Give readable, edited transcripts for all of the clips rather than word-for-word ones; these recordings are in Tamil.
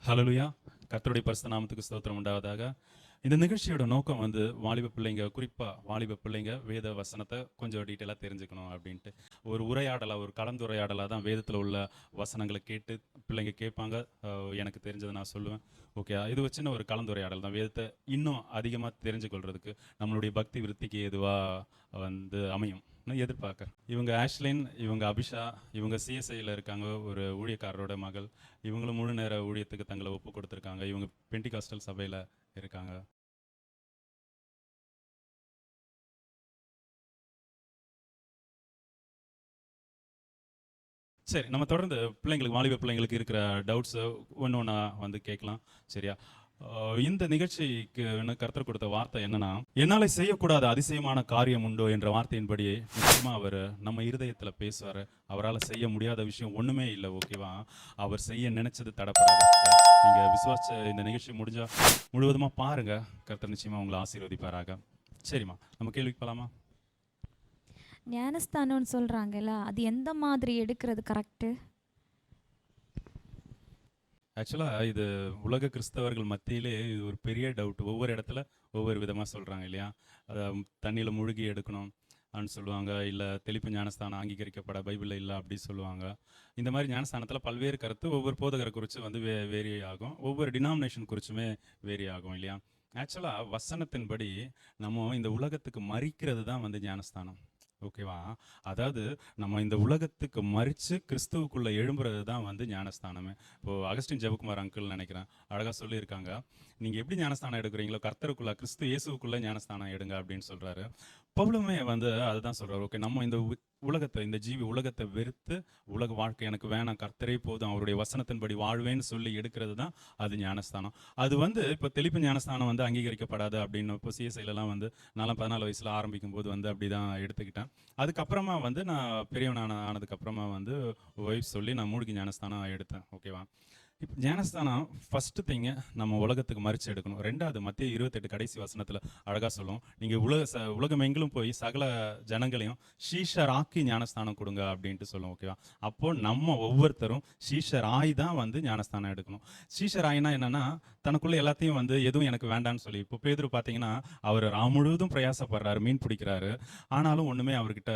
ஹல்லேலூயா. கர்த்தருடைய பரிசுத்த நாமத்துக்கு ஸ்தோத்திரம் உண்டாவதாக. இந்த நிகழ்ச்சியோட நோக்கம் வந்து வாலிப பிள்ளைங்க, குறிப்பாக வாலிப பிள்ளைங்க வேத வசனத்தை கொஞ்சம் டீட்டெயிலாக தெரிஞ்சுக்கணும் அப்படின்ட்டு ஒரு உரையாடலாக, ஒரு கலந்துரையாடலாக தான் வேதத்தில் உள்ள வசனங்களை கேட்டு பிள்ளைங்க கேட்பாங்க. எனக்கு தெரிஞ்சதை நான் சொல்லுவேன். ஓகே, இது ஒரு சின்ன ஒரு கலந்துரையாடல் தான். வேதத்தை இன்னும் அதிகமாக தெரிஞ்சுக்கொள்றதுக்கு நம்மளுடைய பக்தி விருத்திக்கு எதுவாக வந்து அமையும் நான் எதிர்பார்க்குறேன். இவங்க ஆஷ்லின், இவங்க அபிஷா, இவங்க சிஎஸ்ஐயில் இருக்காங்க, ஒரு ஊழியக்காரரோட மகள். இவங்களும் முழு நேர ஊழியத்துக்கு தங்களை ஒப்பு கொடுத்துருக்காங்க. இவங்க பெண்டிகாஸ்டல் சபையில் இருக்காங்க. சரி, நம்ம தொடர்ந்து பிள்ளைங்களுக்கு, வாலிப பிள்ளைங்களுக்கு இருக்கிற டவுட்ஸை ஒன்று ஒன்றா வந்து கேட்கலாம். சரியா? இந்த நிகழ்ச்சிக்கு கர்த்தர் கொடுத்த வார்த்தை என்னன்னா, என்னால செய்யக்கூடாத அதிசயமான காரியம் உண்டோ என்ற வார்த்தையின்படி நிச்சயமா அவர் நம்ம இருதயத்தில் பேசுவார். அவரால் செய்ய முடியாத விஷயம் ஒன்றுமே இல்லை. ஓகேவா? அவர் செய்ய நினைச்சது தடப்படாது. நீங்கள் விசுவாச இந்த நிகழ்ச்சி முடிஞ்சா முழுவதுமாக பாருங்க. கர்த்தர் நிச்சயமா உங்களை ஆசீர்வதிப்பாராக. சரிம்மா, நம்ம கேள்விக்கு போகலாமா? ஞானஸ்தானம்னு சொல்கிறாங்கல்ல, அது எந்த மாதிரி எடுக்கிறது கரெக்டு? ஆக்சுவலாக இது உலக கிறிஸ்தவர்கள் மத்தியிலே இது ஒரு பெரிய டவுட். ஒவ்வொரு இடத்துல ஒவ்வொரு விதமாக சொல்கிறாங்க இல்லையா? அதை தண்ணியில் முழுகி எடுக்கணும் அப்படின்னு சொல்லுவாங்க. இல்லை தெளிப்பு ஞானஸ்தானம் அங்கீகரிக்கப்பட பைபிளில் இல்லை அப்படி சொல்லுவாங்க. இந்த மாதிரி ஞானஸ்தானத்தில் பல்வேறு கருத்து ஒவ்வொரு போதகரை குறித்து வந்து வேரி ஆகும். ஒவ்வொரு டினாமினேஷன் குறிச்சுமே வேரி ஆகும் இல்லையா? ஆக்சுவலாக வசனத்தின்படி நம்ம இந்த உலகத்துக்கு மறிக்கிறது தான் வந்து ஞானஸ்தானம். ஓகேவா? அதாவது நம்ம இந்த உலகத்துக்கு மறித்து கிறிஸ்துவுக்குள்ளே எழும்புறது தான் வந்து ஞானஸ்தானமே. இப்போது அகஸ்டின் ஜெபக்குமார் அங்கிள் நினைக்கிறேன் அழகாக சொல்லியிருக்காங்க, நீங்கள் எப்படி ஞானஸ்தானம் எடுக்கிறீங்களோ கர்த்தருக்குள்ளே, கிறிஸ்து இயேசுக்குள்ளே ஞானஸ்தானம் எடுங்க அப்படின்னு சொல்கிறாரு. பவுலுமே வந்து அதுதான் சொல்கிறார். ஓகே, நம்ம இந்த உலகத்தை, இந்த ஜீவி உலகத்தை வெறுத்து உலக வாழ்க்கை எனக்கு வேணாம், கர்த்தரே போதும், அவருடைய வசனத்தின்படி வாழ்வேன்னு சொல்லி எடுக்கிறது தான் அது ஞானஸ்தானம். அது வந்து இப்போ தெளிப்பு ஞானஸ்தானம் வந்து அங்கீகரிக்கப்படாது அப்படின்னு இப்போ சிஎஸ்ஐலலாம் வந்து நான் 14 வயசில் ஆரம்பிக்கும் போது வந்து அப்படி தான் எடுத்துக்கிட்டேன். அதுக்கப்புறமா வந்து நான் பெரியவனான ஆனதுக்கப்புறமா வந்து ஒய்ஃப் சொல்லி நான் மூழ்கி ஞானஸ்தானம் எடுத்தேன். ஓகேவா? இப்போ ஞானஸ்தானம் ஃபஸ்ட்டு திங்கு நம்ம உலகத்துக்கு மறித்து எடுக்கணும். ரெண்டாவது மத்திய 28 கடைசி வசனத்தில் அழகாக சொல்லும், நீங்கள் உலகம் எங்கிலும் போய் சகல ஜனங்களையும் ஷீஷர் ஆக்கி ஞானஸ்தானம் கொடுங்க அப்படின்ட்டு சொல்லும். ஓகேவா? அப்போது நம்ம ஒவ்வொருத்தரும் ஷீஷர் ஆய் தான் வந்து ஞானஸ்தானம் எடுக்கணும். ஷீஷர் ஆயினா என்னென்னா, தனக்குள்ளே எல்லாத்தையும் வந்து எதுவும் எனக்கு வேண்டான்னு சொல்லி, இப்போ பேதுரு பார்த்தீங்கன்னா அவர் முழுவதும் பிரயாசப்படுறாரு, மீன் பிடிக்கிறாரு, ஆனாலும் ஒன்றுமே அவர்கிட்ட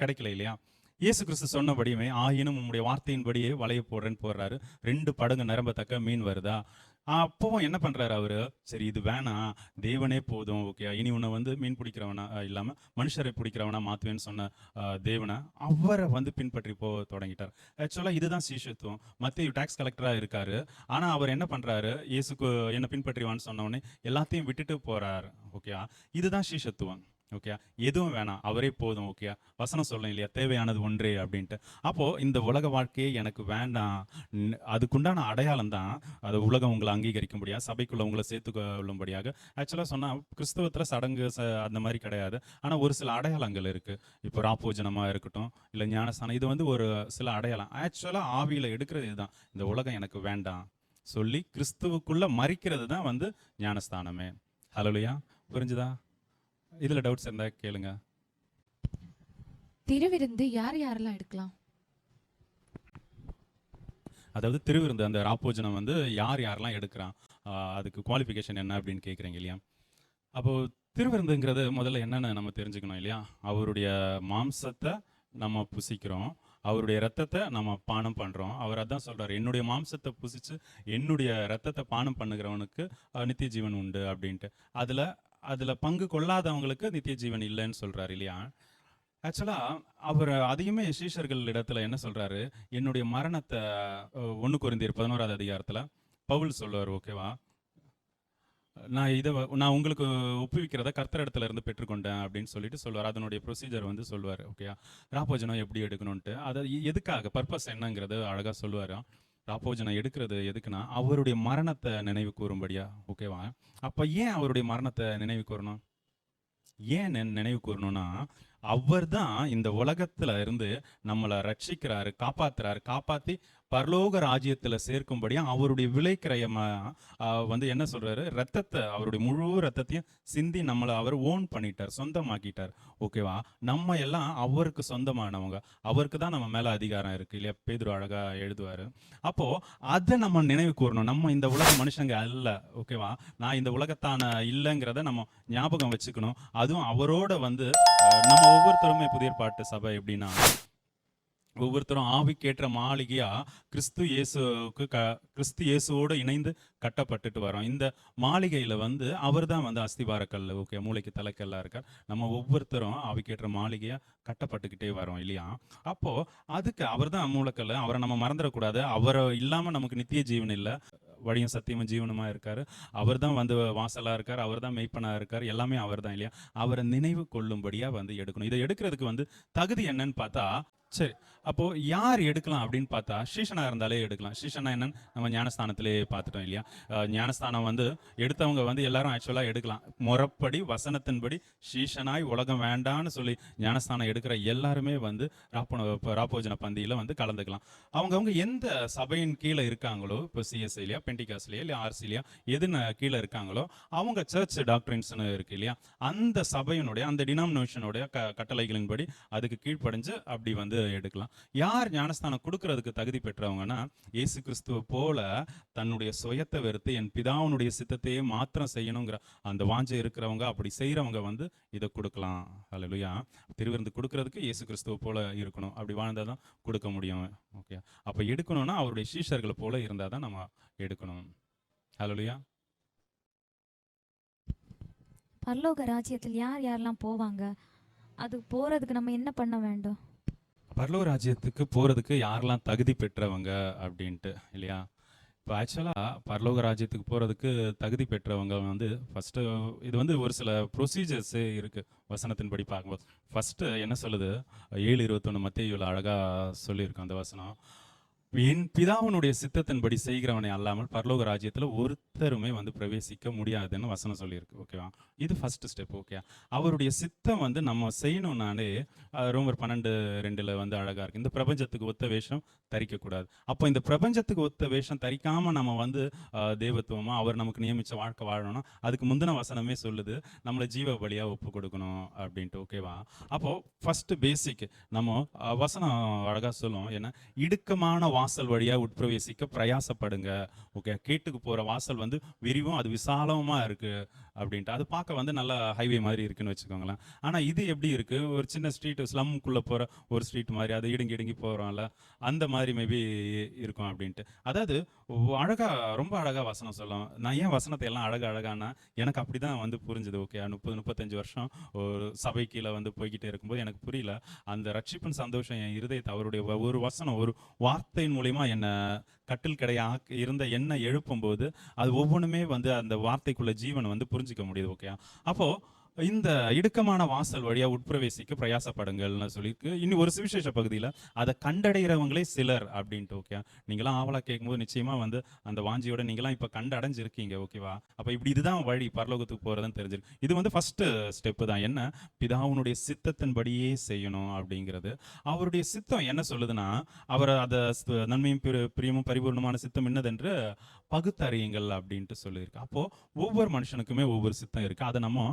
கிடைக்கல இல்லையா? இயேசு கிறிஸ்து சொன்னபடியுமே ஆயினும் உங்களுடைய வார்த்தையின்படியே வலைய போடுறேன்னு போடுறாரு. 2 படகு நிரம்பத்தக்க மீன் வருதா? அப்பவும் என்ன பண்ணுறாரு அவர்? சரி, இது வேணாம், தேவனே போதும். ஓகே, இனி உன்னை வந்து மீன் பிடிக்கிறவனா இல்லாமல் மனுஷரை பிடிக்கிறவனா மாற்றுவேன்னு சொன்ன தேவனை அவரை வந்து பின்பற்றி தொடங்கிட்டார். ஆக்சுவலாக இதுதான் சீஷத்துவம். மத்திய டாக்ஸ் கலெக்டராக இருக்காரு, ஆனால் அவர் என்ன பண்ணுறாரு? இயேசுக்கு என்ன பின்பற்றிவான்னு சொன்னவொடனே எல்லாத்தையும் விட்டுட்டு போகிறார். ஓகே, இதுதான் சீஷத்துவம். ஓகே, எதுவும் வேணாம், அவரே போதும். ஓகே, வசனம் சொல்லும் இல்லையா, தேவையானது ஒன்றே அப்படின்ட்டு. அப்போது இந்த உலக வாழ்க்கையே எனக்கு வேண்டாம், அதுக்குண்டான அடையாளம் தான் அது உலகம் உங்களை அங்கீகரிக்க முடியாது, சபைக்குள்ளே உங்களை சேர்த்துக்கொள்ளும்படியாக. ஆக்சுவலாக சொன்னால் கிறிஸ்தவத்தில் சடங்கு அந்த மாதிரி கிடையாது, ஆனால் ஒரு சில அடையாளங்கள் இருக்குது. இப்போ ராப்போஜனமாக இருக்கட்டும், இல்லை ஞானஸ்தானம், இது வந்து ஒரு சில அடையாளம். ஆக்சுவலாக ஆவியில் எடுக்கிறது இதுதான். இந்த உலகம் எனக்கு வேண்டாம் சொல்லி கிறிஸ்துவுக்குள்ளே மறிக்கிறது தான் வந்து ஞானஸ்தானமே. ஹல்லேலூயா. புரிஞ்சுதா? இதில் டவுட்ஸ் இருந்தால் கேளுங்க. திருவிருந்து யார் யாரெல்லாம் எடுக்கலாம்? அதாவது திருவிருந்து, அந்த ராப்போஜனம் வந்து யார் யாரெல்லாம் எடுக்கிறான், அதுக்கு குவாலிஃபிகேஷன் என்ன அப்படின்னு கேட்குறீங்க இல்லையா? அப்போது திருவிருந்துங்கிறது முதல்ல என்னென்னு நம்ம தெரிஞ்சுக்கணும் இல்லையா? அவருடைய மாம்சத்தை நம்ம புசிக்கிறோம், அவருடைய ரத்தத்தை நம்ம பானம் பண்ணுறோம். அவர் அதான் சொல்கிறார், என்னுடைய மாம்சத்தை புசித்து என்னுடைய ரத்தத்தை பானம் பண்ணுகிறவனுக்கு நித்திய ஜீவன் உண்டு அப்படின்ட்டு. அதில் பங்கு கொள்ளாதவங்களுக்கு நித்திய ஜீவன் இல்லைன்னு சொல்கிறார் இல்லையா? ஆக்சுவலாக அவர் அதையுமே சீஷர்கள் இடத்துல என்ன சொல்கிறாரு? என்னுடைய மரணத்தை 1 கொரிந்தியர் 11வது அதிகாரத்தில் பவுல் சொல்லுவார். ஓகேவா? நான் உங்களுக்கு ஒப்புவிக்கிறத கர்த்தர் இடத்துல இருந்து பெற்றுக்கொண்டேன் அப்படின்னு சொல்லிட்டு சொல்லுவார். அதனுடைய ப்ரொசீஜர் வந்து சொல்லுவார். ஓகே, ராப்போஜனம் எப்படி எடுக்கணும்ன்ட்டு, அதை எதுக்காக, பர்பஸ் என்னங்கிறது அழகாக சொல்லுவார். ராப்போஜனம் எடுக்கிறது எதுக்குன்னா அவருடைய மரணத்தை நினைவு கூறும்படியா. ஓகேவா? அப்போ ஏன் அவருடைய மரணத்தை நினைவு கூறணும்? ஏன் நினைவு கூறணும்னா, அவர் தான் இந்த உலகத்தில் இருந்து நம்மளை ரட்சிக்கிறாரு, காப்பாற்றுறாரு, காப்பாற்றி பரலோக ராஜ்யத்துல சேர்க்கும்படியா அவருடைய விலைக்கிரயமா வந்து என்ன சொல்றாரு, ரத்தத்தை, அவருடைய முழு ரத்தத்தையும் சிந்தி நம்மளை அவர் ஓன் பண்ணிட்டார், சொந்தமாக்கிட்டார். ஓகேவா? நம்ம எல்லாம் அவருக்கு சொந்தமானவங்க, அவருக்கு தான் நம்ம மேல அதிகாரம் இருக்கு இல்லையா? பேதுரு அழகா எழுதுவாரு. அப்போ அதை நம்ம நினைவு கூறணும். நம்ம இந்த உலக மனுஷங்க அல்ல. ஓகேவா? நான் இந்த உலகத்தான இல்லைங்கிறத நம்ம ஞாபகம் வச்சுக்கணும். அதுவும் அவரோட வந்து நம்ம ஒவ்வொருத்தருமே புதிய ஏற்பாட்டு சபை எப்படின்னா, ஒவ்வொருத்தரும் ஆவிக்கேற்ற மாளிகையா கிறிஸ்து இயேசுவோடு இணைந்து கட்டப்பட்டுட்டு வரோம். இந்த மாளிகையில வந்து அவர் தான் வந்து அஸ்திபாரக்கல், ஓகே, மூளைக்கு தலைக்கல்லா இருக்கார். நம்ம ஒவ்வொருத்தரும் ஆவிக்கேற்ற மாளிகையா கட்டப்பட்டுக்கிட்டே வரோம் இல்லையா? அப்போ அதுக்கு அவர் தான் மூலக்கல். அவரை நம்ம மறந்துடக்கூடாது. அவரை இல்லாம நமக்கு நித்திய ஜீவன் இல்லை. வழியும் சத்தியமும் ஜீவனுமா இருக்காரு. அவர் தான் வந்து வாசலா இருக்கார். அவர் தான் மெய்ப்பனா இருக்கார். எல்லாமே அவர் தான் இல்லையா? அவரை நினைவு கொள்ளும்படியா வந்து எடுக்கணும். இதை எடுக்கிறதுக்கு வந்து தகுதி என்னன்னு பார்த்தா, சரி, அப்போ யார் எடுக்கலாம் அப்படின்னு பார்த்தா, சீஷனா இருந்தாலே எடுக்கலாம். சீஷனா என்னன்னு நம்ம ஞானஸ்தானத்திலே பார்த்துட்டோம் இல்லையா? ஞானஸ்தானம் வந்து எடுத்தவங்க வந்து எல்லாரும் ஆக்சுவலா எடுக்கலாம். முறைப்படி வசனத்தின்படி சீஷனாய் உலகம் வேண்டான்னு சொல்லி ஞானஸ்தானம் எடுக்கிற எல்லாருமே வந்து ராப்போஜன பந்தியில வந்து கலந்துக்கலாம். அவங்கவுங்க எந்த சபையின் கீழே இருக்காங்களோ, இப்போ சிஎஸ்ஐலியா, பெண்டிகாஸ்லியா, இல்லை ஆர்சிலியா, எதுன்னு கீழே இருக்காங்களோ, அவங்க சர்ச் டாக்டரின்ஸ்னு இருக்கு இல்லையா? அந்த சபையினுடைய, அந்த டினாமினேஷனுடைய கட்டளைகளின்படி அதுக்கு கீழ்ப்படிஞ்சு அப்படி வந்து எடுக்கலாம். யார் ஞானஸ்தானம் கொடுக்கறதுக்கு தகுதி பெற்றவங்கன்னா, இயேசு கிறிஸ்துவ போல தன்னுடைய சுயத்தை வெறுத்து என் பிதாவுனுடைய சித்தத்தையே மாத்திரம் செய்யணுங்கிற அந்த வாஞ்சை இருக்கிறவங்க, அப்படி செய்யறவங்க வந்து இதை கொடுக்கலாம். ஹல்லேலூயா. திருவிருந்து கொடுக்கறதுக்கு இயேசு கிறிஸ்துவ போல இருக்கணும். அப்படி வாழ்ந்தாதான் கொடுக்க முடியும். ஓகே, அப்ப எடுக்கணும்னா அவருடைய சீஷர்களை போல இருந்தாதான் நம்ம எடுக்கணும். ஹல்லேலூயா. பரலோக ராஜ்யத்தில் யார் யாரெல்லாம் போவாங்க? அது போறதுக்கு நம்ம என்ன பண்ண வேண்டும்? பரலோக ராஜ்யத்துக்கு போறதுக்கு யாரெல்லாம் தகுதி பெற்றவங்க அப்படின்ட்டு இல்லையா? இப்போ ஆக்சுவலாக பரலோக ராஜ்யத்துக்கு போகிறதுக்கு தகுதி பெற்றவங்க வந்து ஃபஸ்ட்டு, இது வந்து ஒரு சில ப்ரொசீஜர்ஸே இருக்குது வசனத்தின்படி பார்க்கும்போது. ஃபஸ்ட்டு என்ன சொல்லுது, 7:21 மத்தேயுல அழகாக சொல்லியிருக்கோம் அந்த வசனம். என் பிதாவினுடைய சித்தத்தின்படி செய்கிறவனை அல்லாமல் பரலோக ராஜ்யத்தில் ஒருத்தருமே வந்து பிரவேசிக்க முடியாதுன்னு வசனம் சொல்லியிருக்கு. ஓகேவா? இது ஃபர்ஸ்ட் ஸ்டெப். ஓகே, அவருடைய சித்தம் வந்து நம்ம செய்யணும்னாலே ரோமர் 12:2 வந்து அழகா இருக்கு. இந்த பிரபஞ்சத்துக்கு ஒத்த வேஷம் தரிக்கக்கூடாது. அப்போ இந்த பிரபஞ்சத்துக்கு ஒத்த வேஷம் தரிக்காம நம்ம வந்து தேவத்துவமா அவர் நமக்கு நியமிச்ச வாழ்க்கை வாழணும்னா அதுக்கு முந்தின வசனமே சொல்லுது, நம்மளை ஜீவ பலியா ஒப்பு கொடுக்கணும் அப்படின்ட்டு. ஓகேவா? அப்போ ஃபர்ஸ்ட் பேசிக் நம்ம வசனம் அழகா சொல்லும், ஏன்னா இடுக்கமான வாசல் வழியா உட்பிரவேசிக்க பிரயாசப்படுங்க. ஓகே, கேட்டுக்கு போற வாசல் வந்து விரிவும் அது விசாலமா இருக்கு அப்படின்ட்டு. அது பார்க்க வந்து நல்ல ஹைவே மாதிரி இருக்குன்னு வச்சுக்கோங்களேன். ஆனா இது எப்படி இருக்கு, ஒரு சின்ன ஸ்ட்ரீட், ஸ்லம்குள்ள போற ஒரு ஸ்ட்ரீட் மாதிரி, அது இடுங்கி இடுங்கி போறோம்ல, அந்த மாதிரி மேபி இருக்கும் அப்படின்ட்டு. அதாவது அழகா, ரொம்ப அழகா வசனம் சொல்லும். நான் ஏன் வசனத்தை எல்லாம் அழகானா எனக்கு அப்படிதான் வந்து புரிஞ்சுது. ஓகே, 30-35 வருஷம் ஒரு சபை கீழே வந்து போய்கிட்டே இருக்கும்போது எனக்கு புரியல. அந்த ரட்சிப்பின் சந்தோஷம் என் இருதயத்தை அவருடைய ஒரு வசனம், ஒரு வார்த்தையின் மூலியமா என்ன கட்டில் கிடையா இருந்த என்ன எழுப்பும்போது அது ஒவ்வொன்றுமே வந்து அந்த வார்த்தைக்குள்ள ஜீவனை வந்து புரிஞ்சிக்க முடியுது. ஓகே, அப்போ இந்த இடுக்கமான வாசல் வழியா உட்பிரவேசிக்க பிரயாசப்படுங்கள்னு சொல்லியிருக்கு. இனி ஒரு சுவிசேஷ பகுதியில் அதை கண்டடைகிறவங்களே சிலர் அப்படின்ட்டு. ஓகே, நீங்களாம் ஆவலா கேட்கும்போது நிச்சயமா வந்து அந்த வாஞ்சியோட நீங்களாம் இப்போ கண்டடைஞ்சிருக்கீங்க. ஓகேவா? அப்போ இப்படி இதுதான் வழி பரலோகத்துக்கு போகிறதுன்னு தெரிஞ்சிருக்கு. இது வந்து ஃபர்ஸ்ட் ஸ்டெப்பு தான். என்ன, பிதாவுனுடைய சித்தத்தின்படியே செய்யணும் அப்படிங்கிறது. அவருடைய சித்தம் என்ன சொல்லுதுன்னா, அவர் அதை நன்மையும் பிரியமும் பரிபூர்ணமான சித்தம் என்னதென்று பகுத்தறியுங்கள் அப்படின்ட்டு சொல்லியிருக்கு. அப்போ ஒவ்வொரு மனுஷனுக்குமே ஒவ்வொரு சித்தம் இருக்கு. அதை நம்ம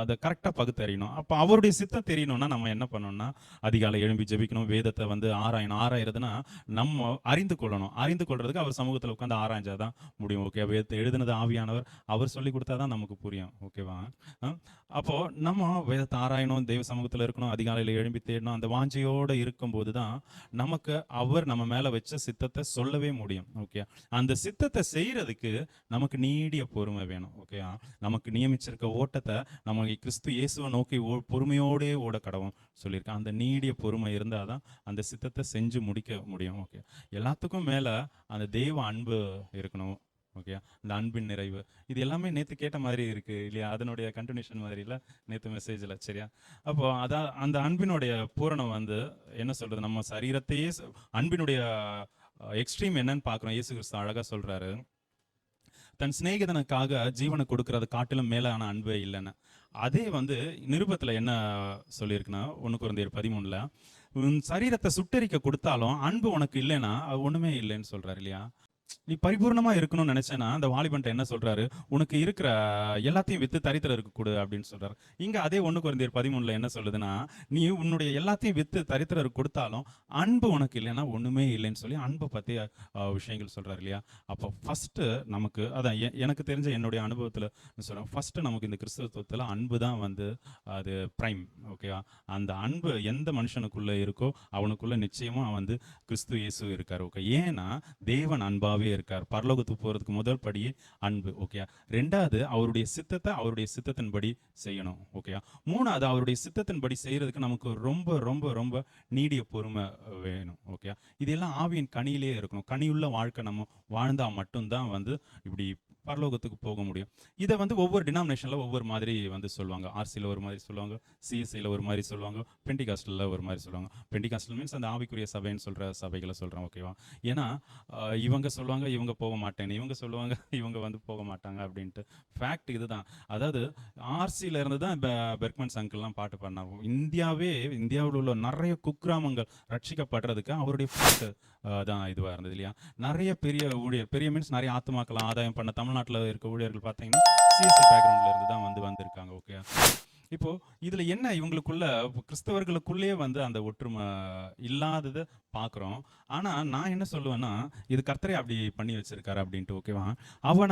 அதை கரெக்டாக பகுத்தறியணும். அப்போ அவருடைய சித்தம் தெரியணும்னா நம்ம என்ன பண்ணணும்னா, அதிகாலை எழும்பி ஜெபிக்கணும், வேதத்தை வந்து ஆராயணும். ஆராயிறதுன்னா நம்ம அறிந்து கொள்ளணும். அறிந்து கொள்றதுக்கு அவர் சமூகத்தில் உட்காந்து ஆராய்ஞ்சாதான் முடியும். ஓகே, வேதத்தை எழுதுனது ஆவியானவர், அவர் சொல்லி கொடுத்தாதான் நமக்கு புரியும். ஓகேவா? அப்போ நம்ம வேதத்தை ஆராயணும், தெய்வ சமூகத்தில் இருக்கணும், அதிகாலையில் எழும்பி தேடணும். அந்த வாஞ்சையோடு இருக்கும்போது தான் நமக்கு அவர் நம்ம மேலே வச்ச சித்தத்தை சொல்லவே முடியும். ஓகே, அந்த சித்தத்தை செய்யறதுக்கு நமக்கு நீடிய பொறுமை வேணும். ஓகே, நமக்கு நியமிச்சிருக்க ஓட்டத்தை நம்ம கிறிஸ்து இயேசுவை நோக்கி பொறுமையோடே ஓட கடவும் சொல்லியிருக்கேன். அந்த நீடிய பொறுமை இருந்தால் தான் அந்த சித்தத்தை செஞ்சு முடிக்க முடியும். ஓகே, எல்லாத்துக்கும் மேலே அந்த தெய்வ அன்பு இருக்கணும். ஓகே, இந்த அன்பின் நிறைவு, இது எல்லாமே நேற்று கேட்ட மாதிரி இருக்கு இல்லையா? அதனுடைய கண்டினியூஷன் மாதிரி இல்லை நேற்று மெசேஜில். சரியா? அப்போ அதான் அந்த அன்பினுடைய பூரணம் வந்து என்ன சொல்றது, நம்ம சரீரத்தையே அன்பினுடைய எக்ஸ்ட்ரீம் என்னன்னு பார்க்குறோம். இயேசு கிறிஸ்து அழகாக சொல்றாரு, தன் சிநேகிதனுக்காக ஜீவனை கொடுக்கறது காட்டிலும் மேலான அன்பே இல்லைன்னு. அதே வந்து நிருபத்தில் என்ன சொல்லியிருக்குன்னா, 1 கொரிந்தியர் 13 உன் சரீரத்தை சுட்டெரிக்க கொடுத்தாலும் அன்பு உனக்கு இல்லைன்னா அது ஒண்ணுமே இல்லைன்னு சொல்றாரு இல்லையா? நீ பரிபூர்ணமா இருக்கணும்னு நினைச்சேன்னா அந்த வாலிபன்ட்ட என்ன சொல்றாரு? உனக்கு இருக்கிற எல்லாத்தையும் வித்து தரித்திரருக்கு கொடு அப்படின்னு சொல்றாரு. இங்க அதே 1 கொரிந்தியர் 13 என்ன சொல்லுதுன்னா, நீ உன்னுடைய எல்லாத்தையும் வித்து தரித்திரருக்கு கொடுத்தாலும் அன்பு உனக்கு இல்லைன்னா ஒண்ணுமே இல்லைன்னு சொல்லி அன்பை பத்தி விஷயங்கள் சொல்றாரு இல்லையா? அப்போ ஃபர்ஸ்ட் நமக்கு அதான் எனக்கு தெரிஞ்ச என்னுடைய அனுபவத்துல சொல்றேன், ஃபர்ஸ்ட் நமக்கு இந்த கிறிஸ்தவத்துல அன்பு தான் வந்து அது பிரைம். ஓகேவா? அந்த அன்பு எந்த மனுஷனுக்குள்ள இருக்கோ அவனுக்குள்ள நிச்சயமா வந்து கிறிஸ்து இயேசு இருக்காரு. ஓகே, ஏன்னா தேவன் அன்பாவே இருக்கார். பரலோகத்துக்கு போறதுக்கு முதல் படியே அன்பு. ஓகே, ரெண்டாவது அவருடைய சித்தத்தை அவருடைய சித்தத்தின்படி செய்யணும். ஓகே, மூணாவது அவருடைய சித்தத்தின்படி செய்யறதுக்கு நமக்கு ரொம்ப ரொம்ப ரொம்ப நீடிய பொறுமை வேணும். ஓகே, இதெல்லாம் ஆவியின் கனியிலே இருக்கணும். கனியுள்ள வாழ்க்கை நம்ம வாழ்ந்தா மட்டும்தான் வந்து இப்படி பரலோகத்துக்கு போக முடியும். இதை வந்து ஒவ்வொரு டினாமினேஷன்ல ஒவ்வொரு மாதிரி வந்து சொல்லுவாங்க. ஆர்சியில் ஒரு மாதிரி சொல்லுவாங்க, சிஎஸ்சியில் ஒரு மாதிரி சொல்லுவாங்க, பெண்டிகாஸ்டலில் ஒரு மாதிரி சொல்லுவாங்க. பெண்டிகாஸ்டல் மீன்ஸ் அந்த ஆவிக்குரிய சபைன்னு சொல்ற சபைகளை சொல்றேன். ஓகேவா? ஏன்னா இவங்க சொல்லுவாங்க இவங்க போக மாட்டேன்னு, இவங்க சொல்லுவாங்க இவங்க வந்து போக மாட்டாங்க அப்படின்ட்டு. ஃபேக்ட் இதுதான். அதாவது ஆர்சியில இருந்து தான் பெர்க்மன்ஸ் அங்கிள்லாம் பாட்டு பாடினாங்க. இந்தியாவில் உள்ள நிறைய குக்கிராமங்கள் ரட்சிக்கப்படுறதுக்கு அவருடைய பாட்டு தான் இதுவாக இருந்தது இல்லையா? நிறைய பெரிய ஊழியர், பெரிய மீன்ஸ் நிறைய ஆத்துமாக்களை ஆதாயம் பண்ண தமிழ்நாட்டில் இருக்க ஊழியர்கள் பார்த்தீங்கன்னா சிஎஸ்சி பேக்ரவுண்ட்ல இருந்து தான் வந்திருக்காங்க. ஓகே, இப்போ இதுல என்ன இவங்களுக்குள்ள கிறிஸ்தவர்களுக்குள்ளேயே வந்து அந்த ஒற்றுமை இல்லாததை பார்க்குறோம். ஆனா நான் என்ன சொல்லுவேன்னா, இது கர்த்தரே அப்படி பண்ணி வச்சிருக்காரு அப்படின்ட்டு. ஓகேவா?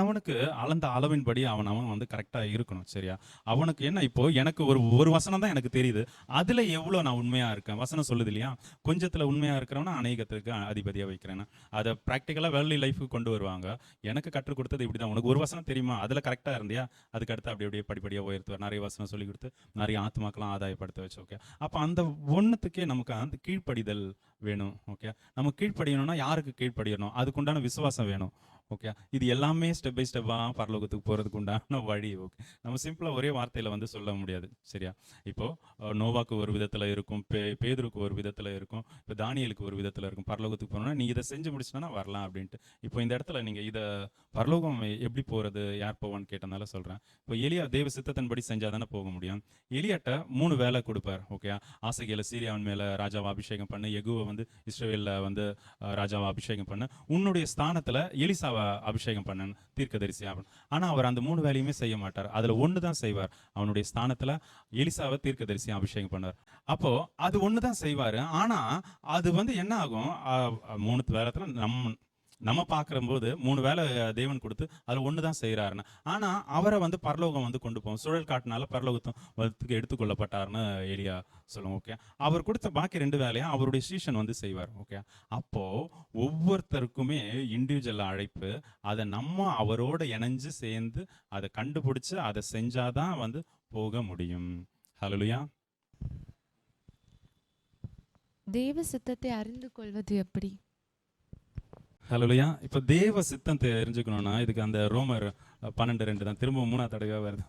அவனுக்கு அளந்த அளவின்படி அவன் வந்து கரெக்டா இருக்கணும். சரியா? அவனுக்கு என்ன, இப்போ எனக்கு ஒரு வசனம் தான் எனக்கு தெரியுது, அதுல எவ்வளவு நான் உண்மையா இருக்கேன். வசனம் சொல்லுது இல்லையா, கொஞ்சத்துல உண்மையா இருக்கிறவனா அநேகத்துக்கு அதிபதியா வைக்கிறேன். அதை ப்ராக்டிக்கலா வேர்ல்ட்லி லைஃபுக்கு கொண்டு வருவாங்க. எனக்கு கற்றுக் கொடுத்தது இப்படிதான். உனக்கு ஒரு வசனம் தெரியுமா, அதுல கரெக்டா இருந்தியா, அதுக்கு அடுத்து அப்படியே படிப்படியா உயர்த்துவார். நிறைய வசனம் சொல்லி கொடுத்து நிறைய ஆத்மாக்கெல்லாம் ஆதாயப்படுத்த வச்சு. ஓகே, அப்ப அந்த ஒண்ணுத்துக்கே நமக்கு அந்த கீழ்ப்படிதல் வேணும். ஓகே, நம்ம கீழ்ப்படியணும்னா யாருக்கு கீழ்ப்படியணும், அதுக்குண்டான விசுவாசம் வேணும். ஓகே, இது எல்லாமே ஸ்டெப் பை ஸ்டெப்பாக பரலோகத்துக்கு போகிறதுக்கு உண்டான வழி. ஓகே, நம்ம சிம்பிளாக ஒரே வார்த்தையில் வந்து சொல்ல முடியாது. சரியா? இப்போது நோவாக்கு ஒரு விதத்தில் இருக்கும், பேதுருக்கு ஒரு விதத்தில் இருக்கும், இப்போ தானியலுக்கு ஒரு விதத்தில் இருக்கும். பரலோகத்துக்கு போகணும்னா நீ இதை செஞ்சு முடிச்சுனா வரலாம் அப்படின்ட்டு. இப்போ இந்த இடத்துல நீங்கள் இதை பரலோகம் எப்படி போகிறது, யார் போவான்னு கேட்டனால சொல்கிறேன். இப்போ எலியா தேவ சித்தத்தின்படி செஞ்சால் தானே போக முடியும். எலியாட்ட 3 வேலை கொடுப்பார். ஓகே, ஆசைகளை சீரியாவின் மேலே ராஜாவை அபிஷேகம் பண்ணு, எகுவை வந்து இஸ்ரவேலில் வந்து ராஜாவை அபிஷேகம் பண்ணு, உன்னுடைய ஸ்தானத்தில் எலிசாவை அபிஷேகம் பண்ண தீர்க்கதரிசி ஆகணும். ஆனா அவர் அந்த 3 வேலையுமே செய்ய மாட்டார். அதுல ஒன்று தான் செய்வார். அவனுடைய ஸ்தானத்துல எலிசாவை தீர்க்கதரிசி அபிஷேகம் பண்ணார். அப்போ அது ஒன்று தான் செய்வாரு. ஆனா அது வந்து என்ன ஆகும், 3 வேலைத்துல நம்ம பார்க்கும்போது 3 வேலை தேவன் கொடுத்து அதில் ஒன்று தான் செய்கிறாருன்னு. ஆனால் அவரை வந்து பரலோகம் வந்து கொண்டு போவோம். சுழல் காட்டினால பரலோகத்துக்கு எடுத்துக்கொள்ளப்பட்டார்னு எலியா சொல்லுவோம். ஓகே, அவர் கொடுத்த பாக்கி 2 வேலையும் அவருடைய சீஷன் வந்து செய்வார். ஓகே, அப்போது ஒவ்வொருத்தருக்குமே இண்டிவிஜுவல் அழைப்பு. அதை நம்ம அவரோட இணைஞ்சு சேர்ந்து அதை கண்டுபிடிச்சு அதை செஞ்சாதான் வந்து போக முடியும். ஹல்லேலூயா. தேவ சித்தத்தை அறிந்து கொள்வது எப்படி? ஹல்லேலூயா. இப்போ தேவ சித்தம் தெரிஞ்சுக்கணும்னா இதுக்கு அந்த ரோமர் 12:2 தான் திரும்ப 3ஆவது தடவையாக வருது.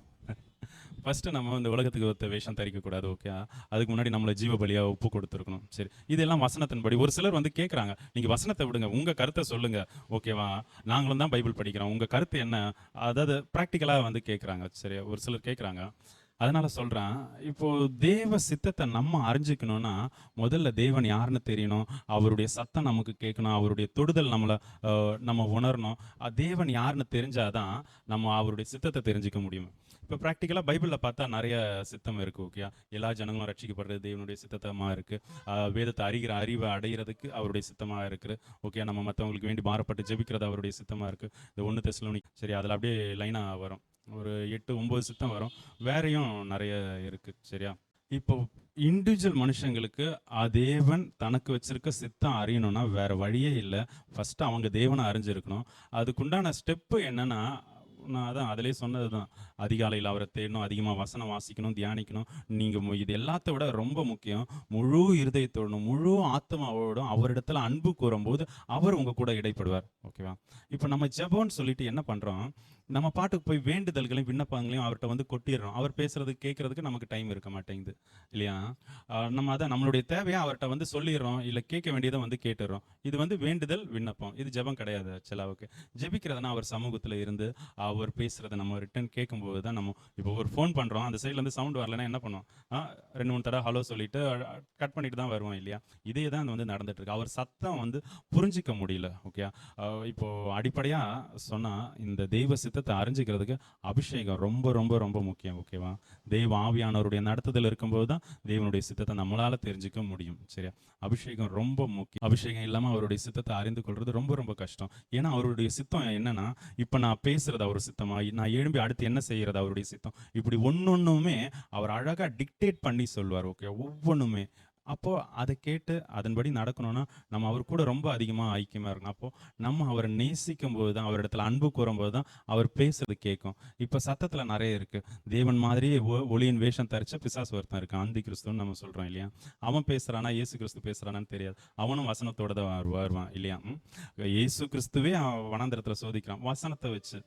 ஃபஸ்ட்டு நம்ம இந்த உலகத்துக்கு ஒத்த வேஷம் தரிக்கக்கூடாது. ஓகே, அதுக்கு முன்னாடி நம்மளை ஜீவ பலியாக ஒப்பு கொடுத்துருக்கணும். சரி, இதெல்லாம் வசனத்தின்படி. ஒரு சிலர் வந்து கேட்குறாங்க, நீங்கள் வசனத்தை விடுங்க, உங்கள் கருத்தை சொல்லுங்கள். ஓகேவா, நாங்களும் தான் பைபிள் படிக்கிறோம், உங்கள் கருத்து என்ன, அதாவது ப்ராக்டிக்கலாக வந்து கேட்குறாங்க. சரி, ஒரு சிலர் கேட்குறாங்க. அதனால சொல்கிறேன், இப்போது தேவ சித்தத்தை நம்ம அறிஞ்சிக்கணும்னா முதல்ல தேவன் யாருன்னு தெரியணும், அவருடைய சத்தம் நமக்கு கேட்கணும், அவருடைய தொடுதல் நம்ம உணரணும். தேவன் யாருன்னு தெரிஞ்சாதான் நம்ம அவருடைய சித்தத்தை தெரிஞ்சிக்க முடியும். இப்போ ப்ராக்டிக்கலாக பைபிளில் பார்த்தா நிறைய சித்தம் இருக்குது. ஓகே, எல்லா ஜனங்களும் ரட்சிக்கப்படுறது தேவனுடைய சித்தமாக இருக்குது. வேதத்தை அறிவை அடைகிறதுக்கு அவருடைய சித்தமாக இருக்குது. ஓகே, நம்ம மற்றவங்களுக்கு வேண்டி மாறப்பட்டு ஜெபிக்கிறது அவருடைய சித்தமாக இருக்குது. இந்த 1 தெசலோனிக்கர். சரி, அதில் அப்படியே லைனாக வரும், ஒரு 8-9 சித்தம் வரும். வேறையும் நிறைய இருக்குது. சரியா? இப்போ இண்டிவிஜுவல் மனுஷங்களுக்கு தேவன் தனக்கு வச்சிருக்க சித்தம் அறியணும்னா வேற வழியே இல்லை. ஃபர்ஸ்ட் அவங்க தேவனை அறிஞ்சிருக்கணும். அதுக்குண்டான ஸ்டெப்பு என்னன்னா, நான் அதான் அதிலே சொன்னது தான், அதிகாலையில் அவரை தேடணும், அதிகமாக வசனம் வாசிக்கணும், தியானிக்கணும். நீங்கள் இது எல்லாத்த விட ரொம்ப முக்கியம், முழு இருதயத்தோடணும், முழு ஆத்மாவோடும் அவரிடத்துல அன்பு கூறும்போது அவர் உங்கள் கூட இடைப்படுவார். ஓகேவா? இப்போ நம்ம ஜெபம்னு சொல்லிட்டு என்ன பண்ணுறோம், நம்ம பாட்டுக்கு போய் வேண்டுதல்களையும் விண்ணப்பங்களையும் அவர்கிட்ட வந்து கொட்டிடுறோம். அவர் பேசுறது கேட்கறதுக்கு நமக்கு டைம் இருக்க மாட்டேங்குது இல்லையா? நம்ம அதான் நம்மளுடைய தேவையை அவர்கிட்ட வந்து சொல்லிடுறோம், இல்லை கேட்க வேண்டியதை வந்து கேட்டுடுறோம். இது வந்து வேண்டுதல் விண்ணப்பம், இது ஜெபம் கிடையாது. ஆக்சுவலாவுக்கு ஜெபிக்கிறதுனா அவர் சமூகத்தில் இருந்து அவர் பேசுறதை நம்ம ரிட்டன் கேட்கும்போது தான் நம்ம இப்போ ஒரு ஃபோன் பண்ணுறோம், அந்த சைட்லேருந்து சவுண்ட் வரலைன்னா என்ன பண்ணுவோம்? 2 3 தடவை ஹலோ சொல்லிட்டு கட் பண்ணிட்டு தான் வருவோம் இல்லையா? இதே தான் வந்து நடந்துட்டு இருக்கு. அவர் சத்தம் வந்து புரிஞ்சிக்க முடியல. ஓகே, இப்போ அடிப்படையாக சொன்னால் இந்த தெய்வ சித்தத்தை அறிஞ்சிக்கிறதுக்கு அபிஷேகம் ரொம்ப ரொம்ப ரொம்ப முக்கியம். ஓகேவா? தெய்வ ஆவியானவருடைய நடத்துதல் இருக்கும்போது தான் தேவனுடைய சித்தத்தை நம்மளால தெரிஞ்சுக்க முடியும். சரியா? அபிஷேகம் ரொம்ப முக்கியம். அபிஷேகம் இல்லாமல் அவருடைய சித்தத்தை அறிந்து கொள்வது ரொம்ப ரொம்ப கஷ்டம். ஏன்னா அவருடைய சித்தம் என்னன்னா, இப்போ நான் பேசுறது அவர் சித்தமா, நான் எழும்பி அடுத்து என்ன செய்யறது அவருடைய சித்தம், இப்படி ஒன்னொன்னுமே அவர் அழகா டிக்டேட் பண்ணி சொல்வார். ஓகே, ஒவ்வொன்றுமே. அப்போ அதை கேட்டு அதன்படி நடக்கணும்னா நம்ம அவர் கூட ரொம்ப அதிகமாக ஐக்கியமாக இருக்கணும். அப்போ நம்ம அவரை நேசிக்கும் போது தான், அவரிடத்துல அன்பு கூறும்போது தான் அவர் பேசுறது கேட்கும். இப்போ சத்தத்தில் நிறைய இருக்கு. தேவன் மாதிரியே ஒளியின் வேஷம் தரிச்ச பிசாசு ஒருத்தன் இருக்கான், அந்தி கிறிஸ்துன்னு நம்ம சொல்றோம் இல்லையா? அவன் பேசுறானா இயேசு கிறிஸ்து பேசுறானான்னு தெரியாது. அவனும் வசனத்தோட தான் வருவான் இல்லையா? இயேசு கிறிஸ்துவே அவன் வனாந்திரத்துல சோதிக்கிறான் வசனத்தை வச்சு.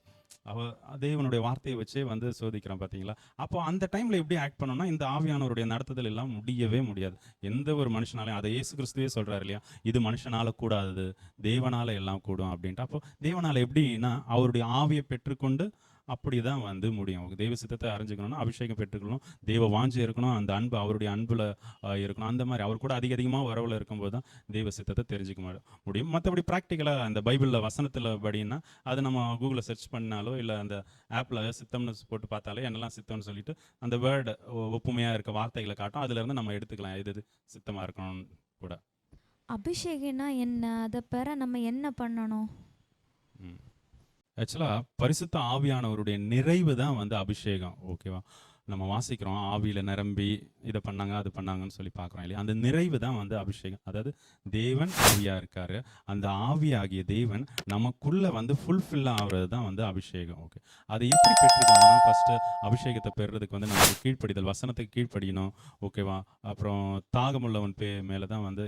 தேவனுடைய வார்த்தையை வச்சே வந்து சோதிக்கிறான், பார்த்தீங்களா? அப்போ அந்த டைம்ல எப்படி ஆக்ட் பண்ணணும்னா, இந்த ஆவியானவருடைய நடத்துதல் எல்லாம் முடியவே முடியாது. எந்த ஒரு மனுஷனாலையும், அதை இயேசு கிறிஸ்துவே சொல்றாரு இல்லையா? இது மனுஷனால கூடாது, தேவனால எல்லாம் கூடும் அப்படின்ட்டு. அப்போ தேவனால எப்படின்னா அவருடைய ஆவியை பெற்றுக்கொண்டு அப்படிதான் வந்து முடியும். தெய்வ சித்தத்தை அறிஞ்சுக்கணும்னா அபிஷேகம் பெற்றுக்கணும், தெய்வ வாஞ்சை இருக்கணும், அந்த அன்பு அவருடைய அன்புல இருக்கணும். அந்த மாதிரி அவர் கூட அதிகமாக வரவுல இருக்கும்போது தான் தெய்வ சித்தத்தை தெரிஞ்சுக்க முடியும். மற்றபடி ப்ராக்டிக்கலாக அந்த பைபிளில் வசனத்தில் படின்னா அது நம்ம கூகுளில் சர்ச் பண்ணாலோ இல்லை அந்த ஆப்பில் சித்தம்னு போட்டு பார்த்தாலே என்னெல்லாம் சித்தம்னு சொல்லிட்டு அந்த வேர்டு ஒப்புமையாக இருக்க வார்த்தைகளை காட்டும். அதுலேருந்து நம்ம எடுத்துக்கலாம் எது எது சித்தமாக இருக்கணும் கூட. அபிஷேகம்னா என்ன? அதை பெற நம்ம என்ன பண்ணணும்? ஆக்சுவலாக பரிசுத்த ஆவியானவருடைய நிறைவு தான் வந்து அபிஷேகம். ஓகேவா? நம்ம வாசிக்கிறோம், ஆவியில் நிரம்பி இதை பண்ணாங்க அது பண்ணாங்கன்னு சொல்லி பார்க்குறோம் இல்லையா? அந்த நிறைவு தான் வந்து அபிஷேகம். அதாவது தேவன் ஆவியாக இருக்காரு, அந்த ஆவியாகிய தேவன் நமக்குள்ளே வந்து ஃபுல்ஃபில் ஆகிறது தான் வந்து அபிஷேகம். ஓகே, அதை எப்படி பெற்றுக்கணும்னா ஃபஸ்ட்டு அபிஷேகத்தை பெறுறதுக்கு வந்து நமக்கு கீழ்ப்படிதல், வசனத்துக்கு கீழ்ப்படியணும். ஓகேவா? அப்புறம் தாகமுள்ளவன் மேலே தான் வந்து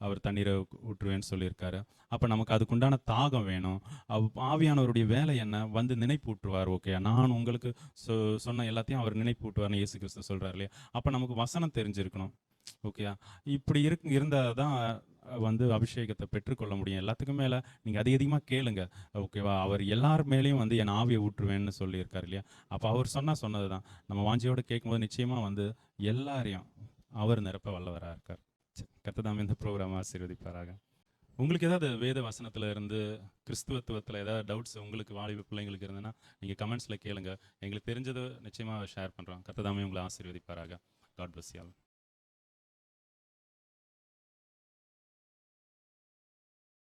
அவர் தண்ணீரை ஊற்றுவேன்னு சொல்லியிருக்காரு. அப்போ நமக்கு அதுக்குண்டான தாகம் வேணும். ஆவியானவருடைய வேலை என்ன? வந்து நினைப்பூட்டுவார். ஓகே, நான் உங்களுக்கு சொன்ன எல்லாத்தையும் அவர் நினைப்பூட்டுவார்னு இயேசு கிறிஸ்து சொல்கிறார் இல்லையா? அப்போ நமக்கு வசனம் தெரிஞ்சிருக்கணும். ஓகேயா? இப்படி இருந்தால் தான் வந்து அபிஷேகத்தை பெற்றுக்கொள்ள முடியும். எல்லாத்துக்கும் மேலே நீங்கள் அதிகமாக கேளுங்க. ஓகேவா? அவர் எல்லார் மேலேயும் வந்து என் ஆவியை ஊற்றுவேன்னு சொல்லியிருக்கார் இல்லையா? அப்போ அவர் சொன்னது தான் நம்ம வாஞ்சியோடு கேட்கும்போது நிச்சயமாக வந்து எல்லாரையும் அவர் நிரப்ப வல்லவராக இருக்கார். கர்த்தர் இந்த ப்ரோக்ராம் ஆசீர்வதிப்பாராக. உங்களுக்கு ஏதாவது வேத வசனத்தில் இருந்து கிறிஸ்துவத்துவத்தில் ஏதாவது டவுட்ஸ் உங்களுக்கு வாலிப பிள்ளைங்களுக்கு இருந்ததுன்னா நீங்கள் கமெண்ட்ஸில் கேளுங்க. எங்களுக்கு தெரிஞ்சதை நிச்சயமாக ஷேர் பண்ணுறோம். கர்த்தர் உங்களை ஆசீர்வதிப்பாராக. God bless you all.